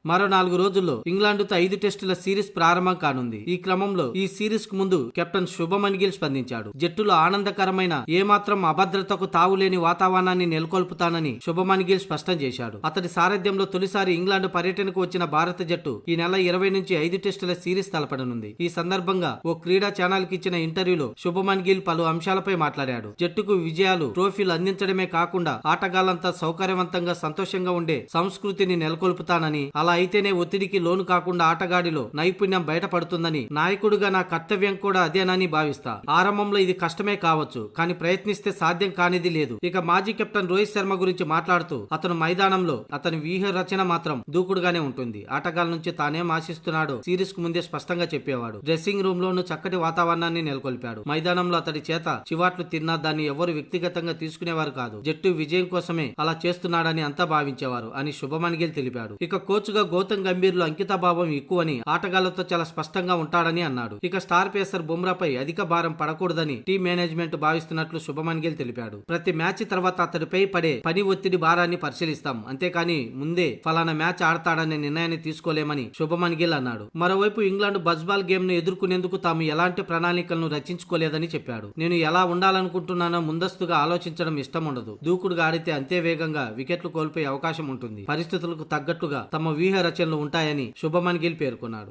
మరో 4 రోజుల్లో ఇంగ్లాండ్తో 5 టెస్టుల సిరీస్ ప్రారంభం కానుంది. ఈ క్రమంలో ఈ సిరీస్ కు ముందు కెప్టెన్ శుభమన్ గిల్ స్పందించాడు. జట్టులో ఆనందకరమైన ఏమాత్రం అభద్రతకు తావులేని వాతావరణాన్ని నెలకొల్పుతానని శుభమన్ గిల్ స్పష్టం చేశాడు. అతడి సారథ్యంలో తొలిసారి ఇంగ్లాండ్ పర్యటనకు వచ్చిన భారత జట్టు ఈ నెల 20 నుంచి 5 టెస్టుల సిరీస్ తలపడనుంది. ఈ సందర్భంగా ఓ క్రీడా ఛానల్ కి ఇచ్చిన ఇంటర్వ్యూలో శుభమన్ గిల్ పలు అంశాలపై మాట్లాడాడు. జట్టుకు విజయాలు, ట్రోఫీలు అందించడమే కాకుండా ఆటగాళ్లంతా సౌకర్యవంతంగా సంతోషంగా ఉండే సంస్కృతిని నెలకొల్పుతానని, అలా అయితేనే ఒత్తిడికి లోను కాకుండా ఆటగాడిలో నైపుణ్యం బయటపడుతుందని, నాయకుడిగా నా కర్తవ్యం కూడా అదేనని భావిస్తా. ఆరంభంలో ఇది కష్టమే కావచ్చు, కానీ ప్రయత్నిస్తే సాధ్యం కానిది లేదు. ఇక మాజీ కెప్టెన్ రోహిత్ శర్మ గురించి మాట్లాడుతూ అతను మైదానంలో అతని వ్యూహ రచన మాత్రం దూకుడుగానే ఉంటుంది. ఆటగాళ్ల నుంచి తానేం ఆశిస్తున్నాడో సిరీస్ కు ముందే స్పష్టంగా చెప్పేవాడు. డ్రెస్సింగ్ రూమ్ లోను చక్కటి వాతావరణాన్ని నెలకొల్పాడు. మైదానంలో అతడి చేత చివాట్లు తిన్నా దాన్ని ఎవరు వ్యక్తిగతంగా తీసుకునేవారు కాదు. జట్టు విజయం కోసమే అలా చేస్తున్నాడని అంతా భావించేవారు అని శుభమన్ గిల్ తెలిపాడు. ఇక కోచ్ గా గౌతమ్ గంభీర్ లో అంకితభావం ఎక్కువని, ఆటగాళ్లతో చాలా స్పష్టంగా ఉంటాడని అన్నాడు. ఇక స్టార్ పేసర్ బుమ్రాపై అధిక భారం పడకూడదని టీం మేనేజ్మెంట్ భావిస్తున్నట్లు శుభమన్ గిల్ తెలిపాడు. ప్రతి మ్యాచ్ తర్వాత అతడిపై పడే పని ఒత్తిడి భారాన్ని పరిశీలిస్తాం, అంతేకాని ముందే ఫలానా మ్యాచ్ ఆడతాడనే నిర్ణయాన్ని తీసుకోలేమని శుభమన్ గిల్ అన్నాడు. మరోవైపు ఇంగ్లాండ్ బజ్బాల్ గేమ్ ను ఎదుర్కొనేందుకు తాము ఎలాంటి ప్రణాళికలను రచించుకోలేదని చెప్పాడు. నేను ఎలా ఉండాలనుకుంటున్నానో ముందస్తుగా ఆలోచించడం ఇష్టం ఉండదు. దూకుడుగా ఆడితే అంతే వేగంగా వికెట్లు కోల్పోయే అవకాశం ఉంటుంది. పరిస్థితులకు తగ్గట్టుగా తమ వ్యూహ రచనలు ఉంటాయని శుభమన్ గిల్ పేర్కొన్నాడు.